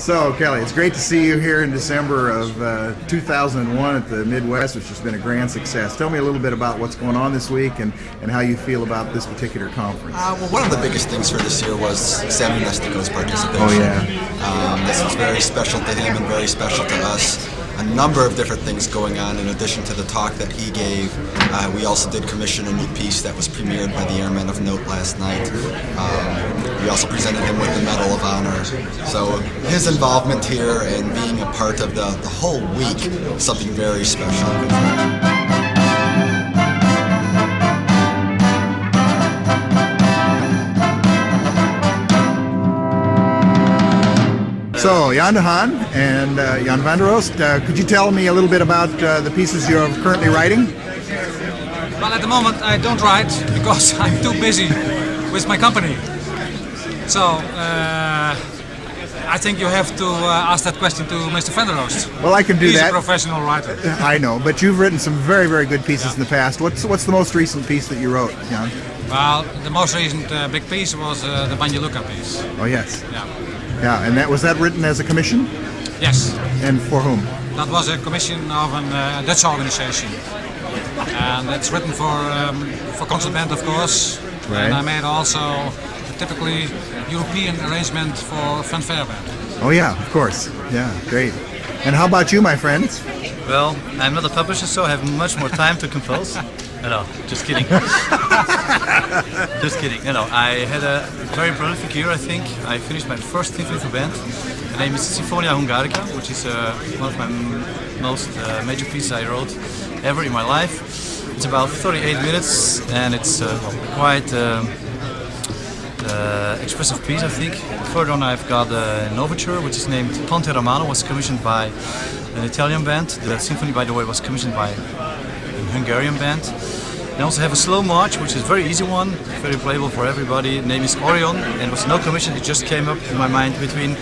So, Kelly, it's great to see you here in December of 2001 at the Midwest, which has been a grand success. Tell me a little bit about what's going on this week and how you feel about this particular conference. Well, one of the biggest things for this year was Sam Nestico's participation. Oh, yeah. This was very special to him and very special to us. A number of different things going on in addition to the talk that he gave. We also did commission a new piece that was premiered by the Airmen of Note last night. We also presented him with the Medal of Honor. So his involvement here and being a part of the whole week is something very special. So, Jan de Haan and Jan van der Oost, could you tell me a little bit about the pieces you're currently writing? Well, at the moment I don't write because I'm too busy with my company. So, I think you have to ask that question to Mr. van der Oost. Well, I can do He's that. He's a professional writer. I know, but you've written some very, very good pieces in the past. What's the most recent piece that you wrote, Jan? Well, the most recent big piece was the Banja Luka piece. Oh, yes. Yeah. Yeah, and was that written as a commission? Yes. And for whom? That was a commission of a Dutch organization. And it's written for concert band, of course. Right. And I made also a typically European arrangement for fanfare band. Oh yeah, of course. Yeah, great. And how about you, my friend? Well, I'm not a publisher, so I have much more time to compose. No, just kidding. Just kidding. I had a very prolific year, I think. I finished my first symphony for band. The name is Sinfonia Hungarica, which is one of my most major pieces I wrote ever in my life. It's about 38 minutes and it's quite expressive piece, I think. Further on, I've got an overture, which is named Ponte Romano, was commissioned by an Italian band. The symphony, by the way, was commissioned by a Hungarian band. I also have a slow march, which is a very easy one, very playable for everybody. The name is Orion, and it was no commission, it just came up in my mind between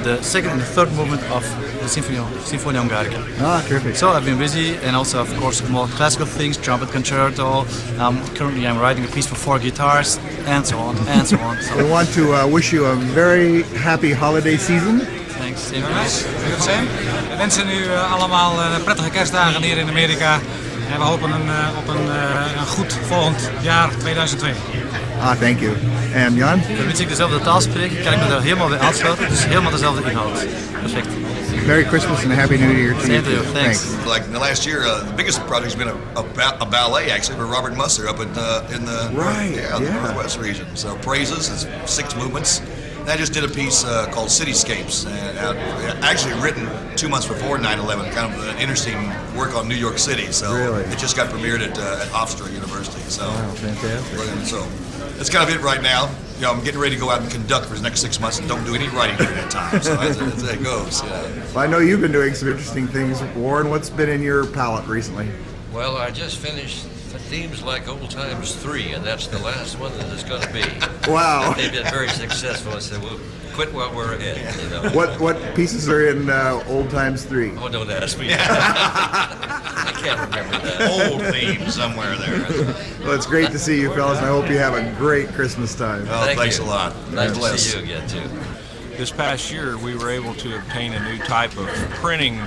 the second and the third movement of the Sinfonia Hungarica. Ah, terrific. So I've been busy, and also, of course, more classical things, trumpet concerto. Currently I'm writing a piece for 4 guitars, and so on, and so on. We want to wish you a very happy holiday season. Thanks. Same. We wensen u allemaal prettige kerstdagen hier in Amerika. En we hopen op een goed volgend jaar 2002. Ah, thank you. En Jan? Vermits ik dezelfde taal spreek, kan ik me daar helemaal bij aansluiten. Dus helemaal dezelfde inhoud. Perfect. Merry Christmas and a Happy New Year to Same you. to you. Thanks. Like in the last year, the biggest project's been a ballet actually for Robert Musser up in the Northwest region. So Praises is 6 movements. And I just did a piece called Cityscapes, and actually written 2 months before 9/11, kind of an interesting work on New York City. So really? It just got premiered at Hofstra University. So, wow, fantastic. So that's kind of it right now. I'm getting ready to go out and conduct for the next 6 months and don't do any writing during that time. So that's how it goes. Yeah. Well, I know you've been doing some interesting things. Warren, what's been in your palette recently? Well, I just finished Themes Like Old Times 3, and that's the last one that it's going to be. Wow. They've been very successful. I said, we'll quit while we're ahead. What pieces are in Old Times 3? Oh, don't ask me. I can't remember that. Old theme somewhere there. Well, it's great to see you, fellas, and I hope you have a great Christmas time. Oh, Thank thanks you. a lot. Nice God bless. to see you again, too. This past year, we were able to obtain a new type of printing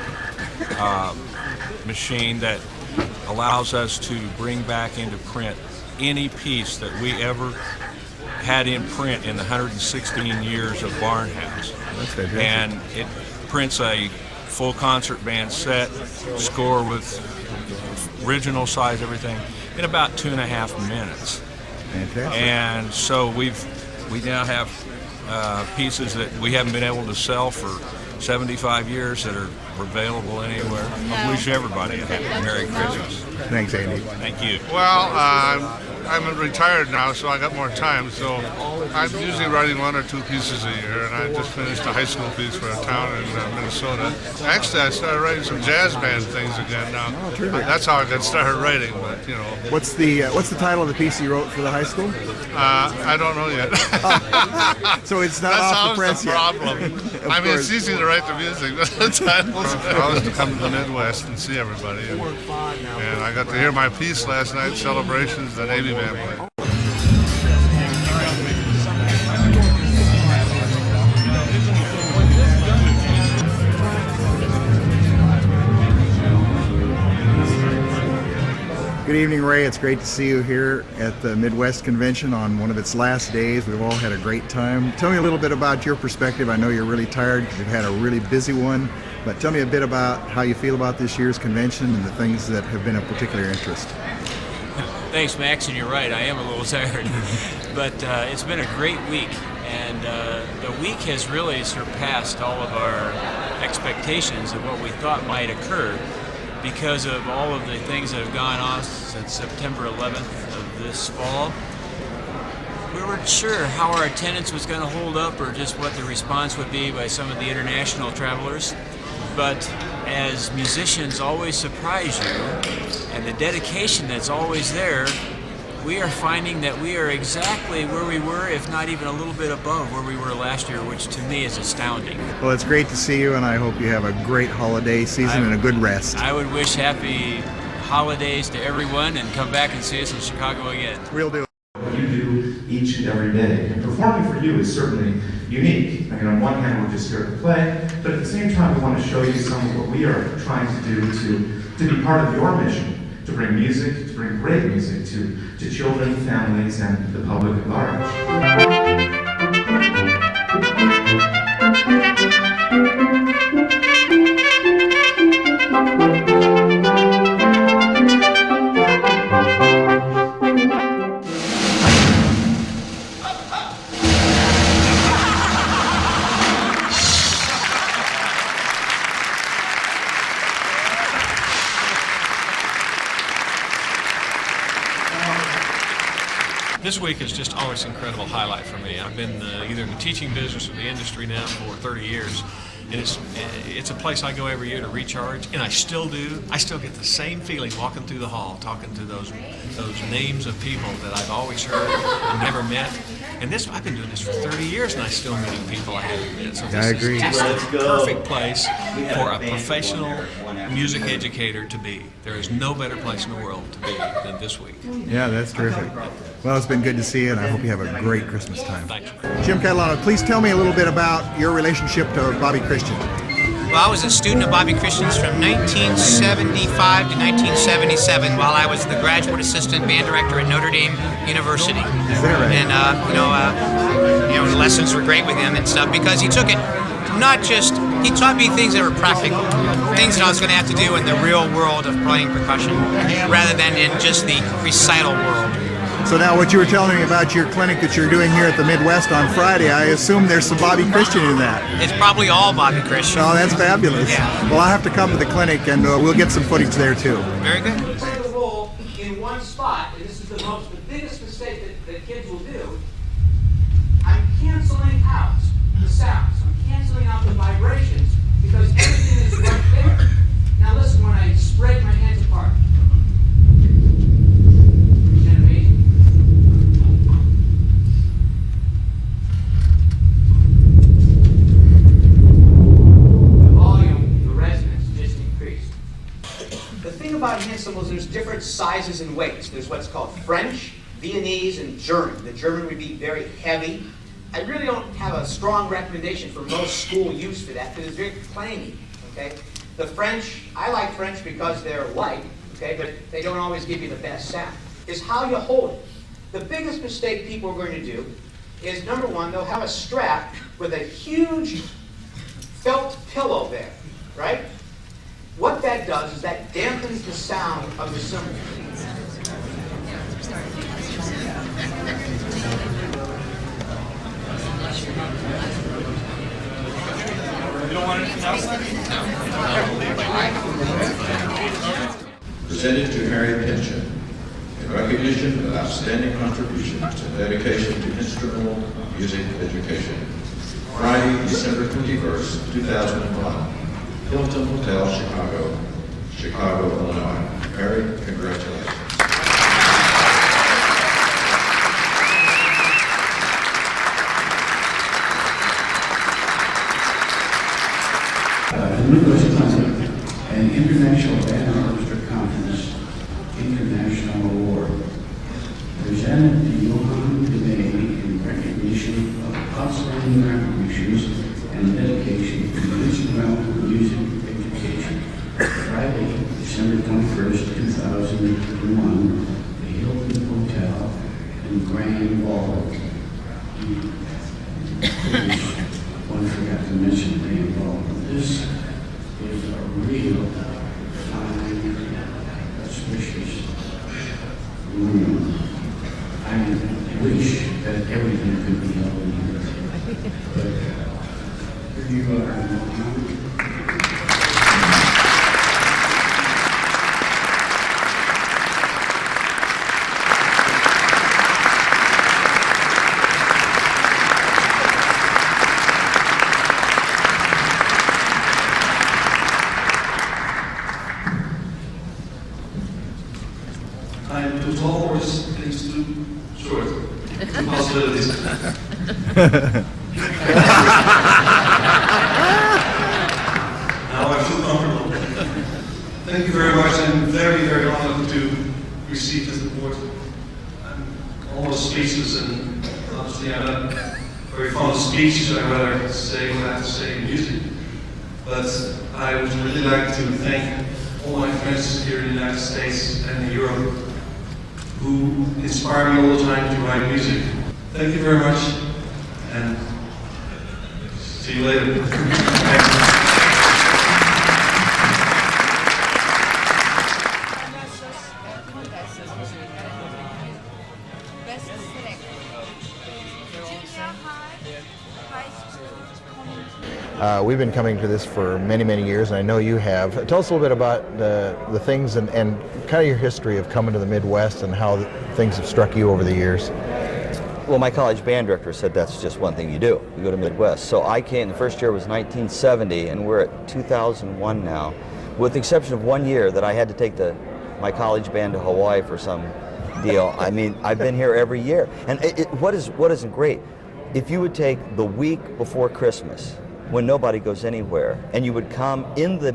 machine that allows us to bring back into print any piece that we ever had in print in the 116 years of Barnhouse. That's fantastic. And it prints a full concert band set, score with original size, everything, in about 2.5 minutes. Fantastic. And so we now have pieces that we haven't been able to sell for 75 years that are available anywhere. I wish everybody a happy Merry Christmas. Thanks, Andy. Thank you. Well, I'm retired now, so I got more time. So I'm usually writing 1 or 2 pieces a year, and I just finished a high school piece for a town in Minnesota. Actually, I started writing some jazz band things again now. Oh, terrific. That's how I got started writing. But What's the title of the piece you wrote for the high school? I don't know yet. So it's not That's off the press the yet. problem. I mean, it's easy to write the music, but the titles. I was to come to the Midwest and see everybody, and I got to hear my piece last night, Celebrations, the Navy band played. Good evening, Ray. It's great to see you here at the Midwest Convention on one of its last days. We've all had a great time. Tell me a little bit about your perspective. I know you're really tired because you've had a really busy one, but tell me a bit about how you feel about this year's convention and the things that have been of particular interest. Thanks, Max, and you're right, I am a little tired. But it's been a great week, and the week has really surpassed all of our expectations of what we thought might occur because of all of the things that have gone on since September 11th of this fall. We weren't sure how our attendance was going to hold up or just what the response would be by some of the international travelers. But as musicians always surprise you, and the dedication that's always there, we are finding that we are exactly where we were, if not even a little bit above where we were last year, which to me is astounding. Well, it's great to see you, and I hope you have a great holiday season and a good rest. I would wish happy holidays to everyone and come back and see us in Chicago again. We'll do it. What you do each and every day. And performing for you is certainly unique. I mean, on one hand, we're just here to play, but at the same time, we want to show you some of what we are trying to do to be part of your mission, to bring music, to bring great music to children, families, and the public at large. This week is just always an incredible highlight for me. I've been either in the teaching business or the industry now for 30 years. And it's a place I go every year to recharge, and I still do. I still get the same feeling walking through the hall, talking to those names of people that I've always heard and never met. And I've been doing this for 30 years, and I'm still meeting people I haven't met. So this agree. is just the perfect place for a professional music educator to be. There is no better place in the world to be than this week. Yeah, that's terrific. Well, it's been good to see you, and I hope you have a great Christmas time. Thank you. Jim Catalano, please tell me a little bit about your relationship to Bobby Christian. Well, I was a student of Bobby Christian's from 1975 to 1977 while I was the graduate assistant band director at Notre Dame University. Is that right? And the lessons were great with him and stuff because he took it he taught me things that were practical, things that I was going to have to do in the real world of playing percussion rather than in just the recital world. So now what you were telling me about your clinic that you're doing here at the Midwest on Friday, I assume there's some Bobby Christian in that. It's probably all Bobby Christian. Oh, that's fabulous. Yeah. Well, I'll have to come to the clinic and we'll get some footage there too. Very good. Play the role in one spot, and this is the biggest mistake that kids will do. I'm canceling out the sounds. I'm canceling out the vibrations because everything is right there. Now listen, when I spread my hands apart. About hand cymbals, there's different sizes and weights. There's what's called French, Viennese, and German. The German would be very heavy. I really don't have a strong recommendation for most school use for that because it's very clangy. Okay, the French, I like French because they're light. Okay, but they don't always give you the best sound. Is how you hold it. The biggest mistake people are going to do is number one, they'll have a strap with a huge felt pillow there, right? What that does is that dampens the sound of the cymbal. You don't want anything else? Presented to Harry Pinchon in recognition of outstanding contribution to dedication to instrumental music education. Friday, December 21st, 2001. Hilton Hotel, Chicago, Illinois. Harry, congratulations. Midwest Clinic, an International Band Orchestra Conference International Award, presented to Johann today in recognition of outstanding contributions and dedication to instrumental music education. Friday, December 21st, 2001, involved. One forgot to mention Ray involved. This is a real fine, auspicious room. I wish that everything could be held in here. But here you are. I'm too tall or is too short? Two possibilities. Now I feel comfortable. Thank you very much. I'm very, very honored to receive this award. I'm almost speechless, and obviously I'm not very fond of speeches. I'd rather say what I have to say in music. But I would really like to thank all my friends here in the United States and in Europe who inspire me all the time to write music. Thank you very much, and see you later. Thank you. We've been coming to this for many, many years, and I know you have. Tell us a little bit about the things and kind of your history of coming to the Midwest and how things have struck you over the years. Well, my college band director said that's just one thing you do. You go to Midwest. So I came, the first year was 1970, and we're at 2001 now, with the exception of 1 year that I had to take my college band to Hawaii for some deal. I mean, I've been here every year. And what isn't great, if you would take the week before Christmas, when nobody goes anywhere, and you would come in the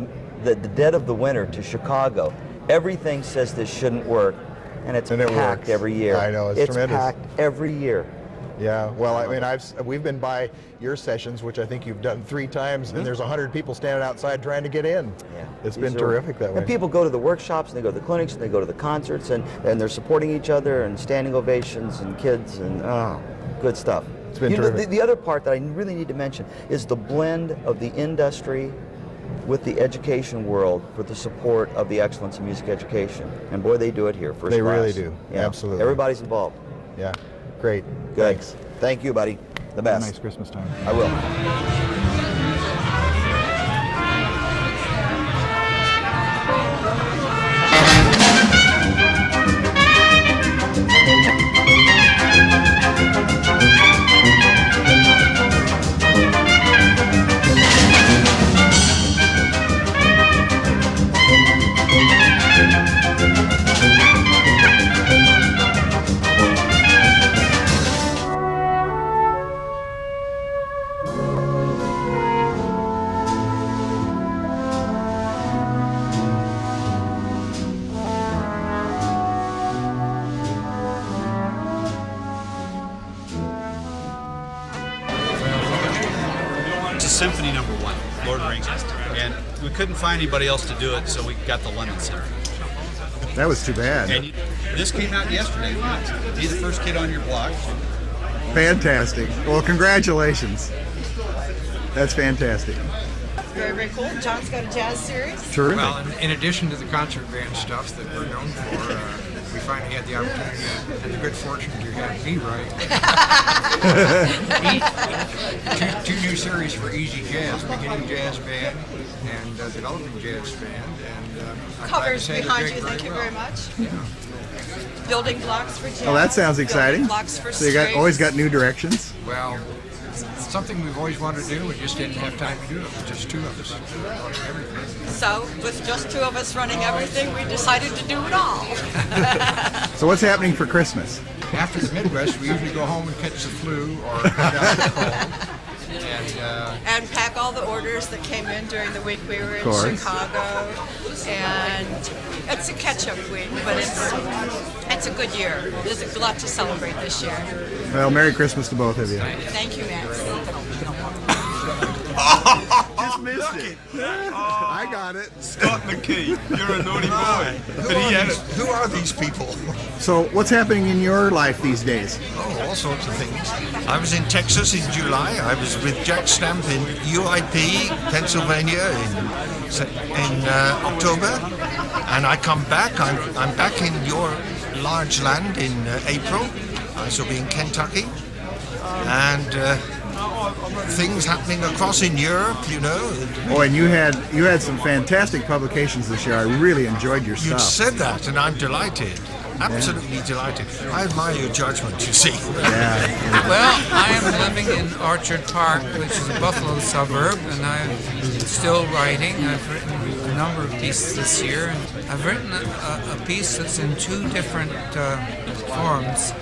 dead of the winter to Chicago, everything says this shouldn't work, and it's packed every year. I know, it's tremendous. It's packed every year. Yeah, well, I mean, we've been by your sessions, which I think you've done 3 times, and there's 100 people standing outside trying to get in. Yeah, it's been terrific that way. And people go to the workshops, and they go to the clinics, and they go to the concerts, and they're supporting each other, and standing ovations, and kids, and good stuff. It's been terrific. The other part that I really need to mention is the blend of the industry with the education world for the support of the excellence in music education. And boy, they do it here, first class. They really do, Yeah. absolutely. Everybody's involved. Yeah, great. Good. Thanks. Thank you, buddy. The best. Have a nice Christmas time. I will. Symphony No. 1, Lord of the Rings, and we couldn't find anybody else to do it, so we got the London Center. That was too bad. And this came out yesterday. Be the first kid on your block. Fantastic. Well, congratulations. That's fantastic. Very, very cool. John's got a jazz series. Terrific. Well, in addition to the concert band stuff that we're known for, we finally had the opportunity and the good fortune to have me write two new series for Easy Jazz, Beginning Jazz Band and Developing Jazz Band. And Covers behind you, thank you very much. Yeah. Building blocks for jazz. Well, that sounds exciting. Building blocks for So you always got new directions? Well, it's something we've always wanted to do. We just didn't have time to do it. It was just 2 of us running everything. So, with just 2 of us running everything, we decided to do it all. So what's happening for Christmas? After the Midwest, we usually go home and catch the flu or go down the cold. And pack all the orders that came in during the week we were in Chicago. And it's a catch-up week, but it's a good year. There's a lot to celebrate this year. Well, Merry Christmas to both of you. Thank you, Max. just missed it. I got it. Scott McKee, you're a naughty boy. Who are these people? So, what's happening in your life these days? Oh, all sorts of things. I was in Texas in July. I was with Jack Stamp in UIP, Pennsylvania in October. And I come back. I'm back in your large land in April. I shall be in Kentucky. And things happening across in Europe, you know. Oh, and you had some fantastic publications this year. I really enjoyed your You stuff. said that, and I'm delighted. Absolutely delighted. I admire your judgment, you see. Well, I am living in Orchard Park, which is a Buffalo suburb, and I'm still writing. I've written a number of pieces this year, and I've written a piece that's in two different forms.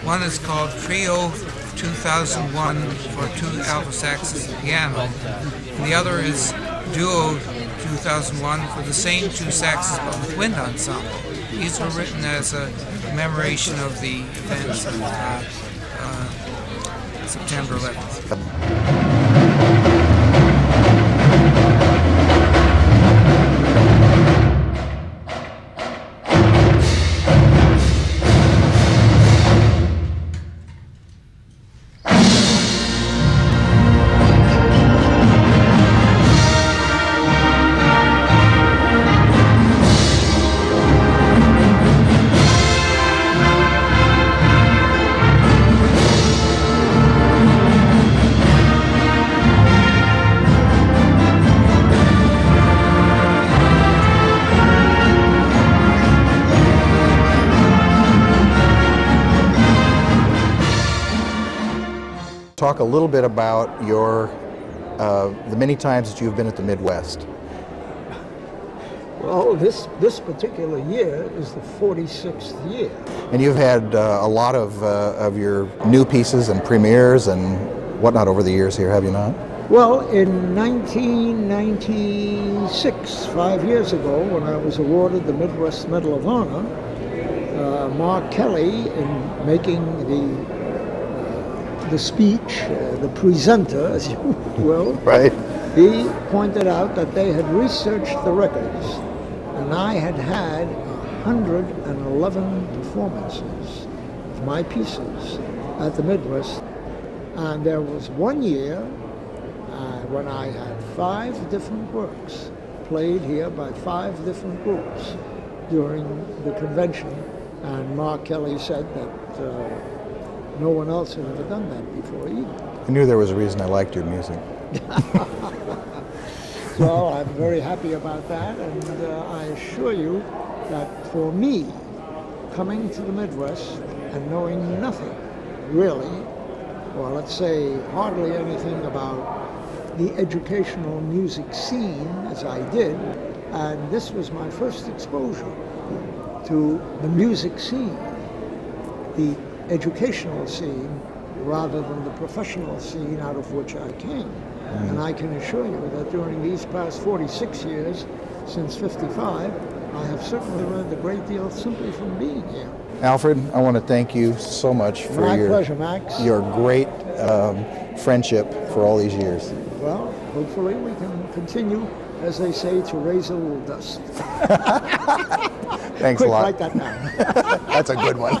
One is called Trio 2001 for two alto saxes and piano, and the other is Duo 2001 for the same two saxes but with wind ensemble. These were written as a commemoration of the events of September 11th. Talk a little bit about your the many times that you've been at the Midwest. Well, this particular year is the 46th year. And you've had a lot of your new pieces and premieres and whatnot over the years here, have you not? Well, in 1996, 5 years ago, when I was awarded the Midwest Medal of Honor, Mark Kelly, in making the speech, the presenter, as you will, right. He pointed out that they had researched the records, and I had had 111 performances of my pieces at the Midwest. And there was one year when I had 5 different works played here by 5 different groups during the convention. And Mark Kelly said that no one else had ever done that before either. I knew there was a reason I liked your music. So I'm very happy about that, and I assure you that for me, coming to the Midwest and knowing nothing, really, or let's say hardly anything about the educational music scene as I did, and this was my first exposure to the music scene, the educational scene, rather than the professional scene out of which I came. And I can assure you that during these past 46 years, since 55, I have certainly learned a great deal simply from being here. Alfred, I want to thank you so much for My pleasure, Max. your great friendship for all these years. Well, hopefully we can continue, as they say, to raise a little dust. Thanks Quick, a lot. write that down. That's a good one.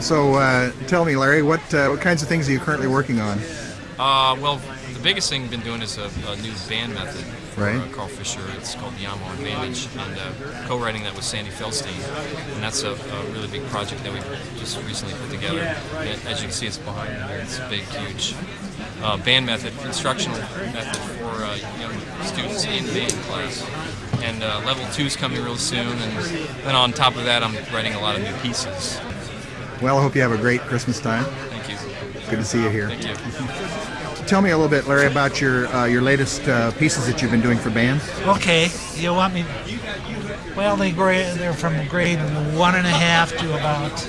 So tell me, Larry, what kinds of things are you currently working on? Well, the biggest thing I've been doing is a new band method for Carl Fisher. It's called the Yamaha Advantage, and co-writing that with Sandy Feldstein. And that's a really big project that we just recently put together. And as you can see, it's behind me here. It's a big, huge band method, instructional method for young students in band class. And level 2 is coming real soon, and then on top of that, I'm writing a lot of new pieces. Well, I hope you have a great Christmas time. Thank you. Good to see you here. Thank you. Tell me a little bit, Larry, about your latest pieces that you've been doing for bands. Okay, you want me? Well, they're from grade 1.5 to about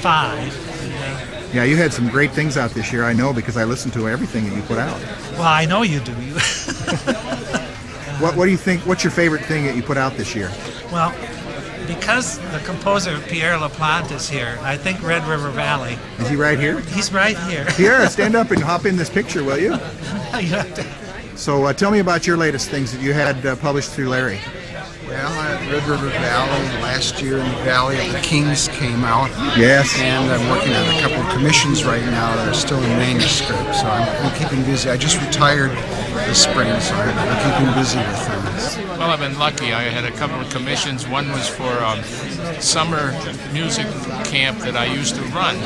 5. Yeah, you had some great things out this year, I know, because I listened to everything that you put out. Well, I know you do. What do you think? What's your favorite thing that you put out this year? Well, because the composer Pierre LaPlante is here, I think Red River Valley. Is he right here? He's right here. Pierre, stand up and hop in this picture, will you? You have to. So tell me about your latest things that you had published through Larry. Well, Red River Valley, last year in the Valley of the Kings came out. Yes. And I'm working on a couple of commissions right now that are still in manuscript, so I'm keeping busy. I just retired this spring, so I'm keeping busy with things. Well, I've been lucky. I had a couple of commissions. One was for summer music camp that I used to run.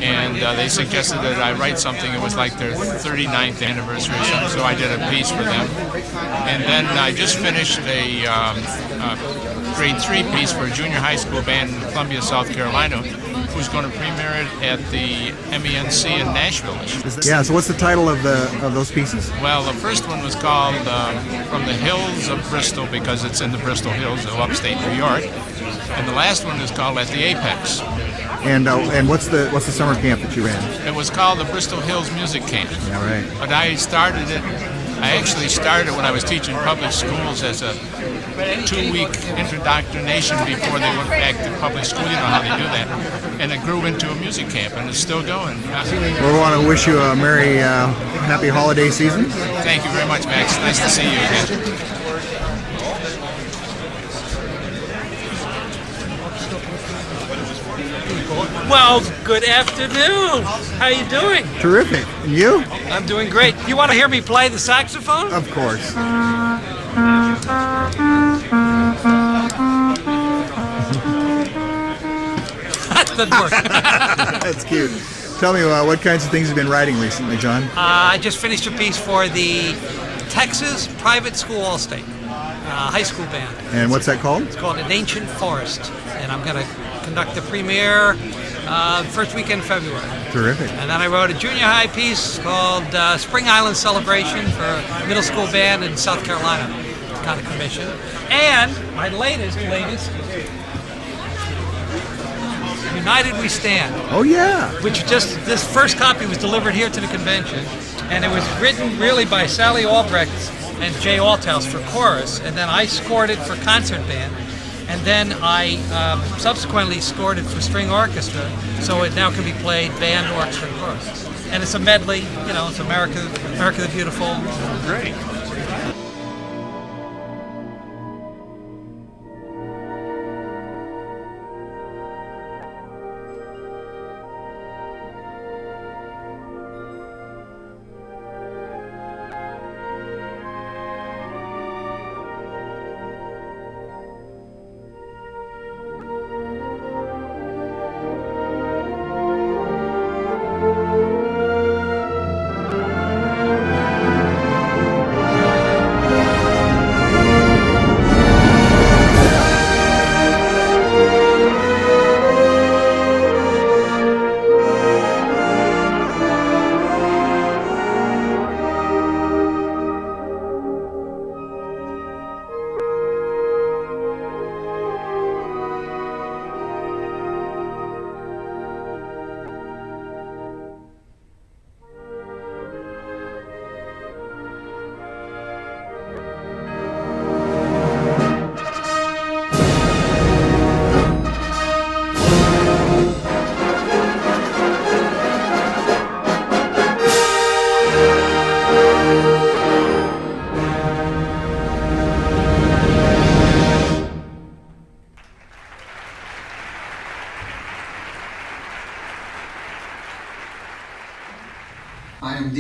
And they suggested that I write something. It was like their 39th anniversary or something, so I did a piece for them. And then I just finished a grade 3 piece for a junior high school band in Columbia, South Carolina, who's going to premiere it at the MENC in Nashville. Yeah, so what's the title of those pieces? Well, the first one was called From the Hills of Bristol, because it's in the Bristol Hills of upstate New York. And the last one is called At the Apex. And what's the summer camp that you ran? It was called the Bristol Hills Music Camp. Yeah, right. But I actually started when I was teaching public schools as a 2-week indoctrination before they went back to public school. You know how they do that. And it grew into a music camp, and it's still going. We want to wish you a merry, happy holiday season. Thank you very much, Max. Nice to see you again. Well, good afternoon. How you doing? Terrific. And you? I'm doing great. You want to hear me play the saxophone? Of course. That didn't work. That's cute. Tell me what kinds of things you've been writing recently, John? I just finished a piece for the Texas Private School All-State high school band. And what's that called? It's called An Ancient Forest. And I'm going to conduct the premiere first weekend in February. Terrific. And then I wrote a junior high piece called Spring Island Celebration for a middle school band in South Carolina. Got a commission. And my latest, United We Stand. Oh, yeah. Which this first copy was delivered here to the convention. And it was written really by Sally Albrecht and Jay Althouse for chorus. And then I scored it for concert band. And then I subsequently scored it for string orchestra, so it now can be played band, orchestra, and chorus. And it's a medley, you know, it's America the Beautiful. Great.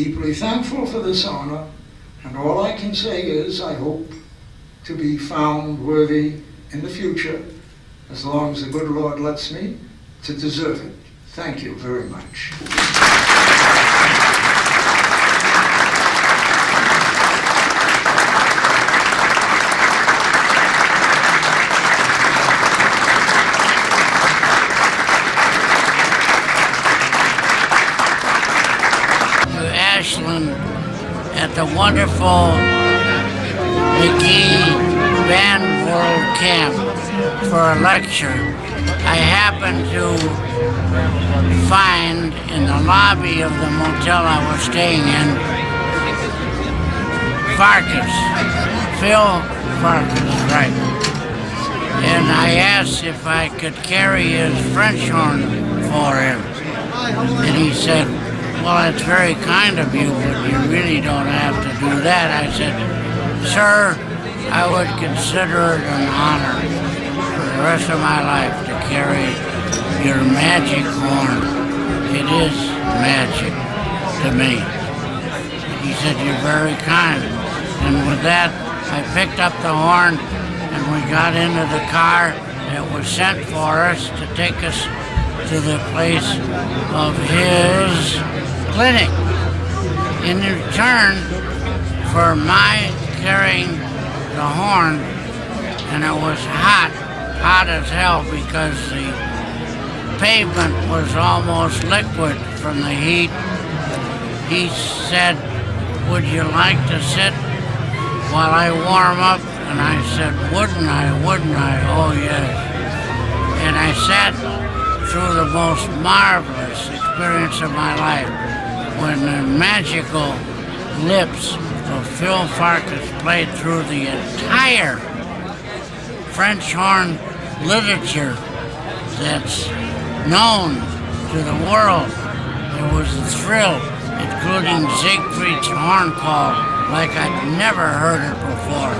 deeply thankful for this honor, and all I can say is I hope to be found worthy in the future, as long as the good Lord lets me, to deserve it. Thank you very much. Ashland at the wonderful McGee Band World Camp for a lecture. I happened to find in the lobby of the motel I was staying in Farkas, Phil Farkas, right. And I asked if I could carry his French horn for him. And he said, well, it's very kind of you, but you really don't have to do that. I said, sir, I would consider it an honor for the rest of my life to carry your magic horn. It is magic to me. He said, you're very kind. And with that, I picked up the horn and we got into the car that was sent for us to take us to the place of his clinic. In return for my carrying the horn, and it was hot as hell because the pavement was almost liquid from the heat. He said, would you like to sit while I warm up? And I said, wouldn't I? Oh yes. And I sat through the most marvelous experience of my life when the magical lips of Phil Farkas played through the entire French horn literature that's known to the world. It was a thrill, including Siegfried's horn call like I'd never heard it before.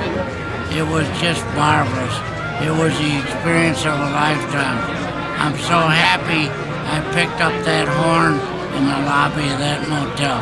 It was just marvelous. It was the experience of a lifetime. I'm so happy I picked up that horn in the lobby of that motel.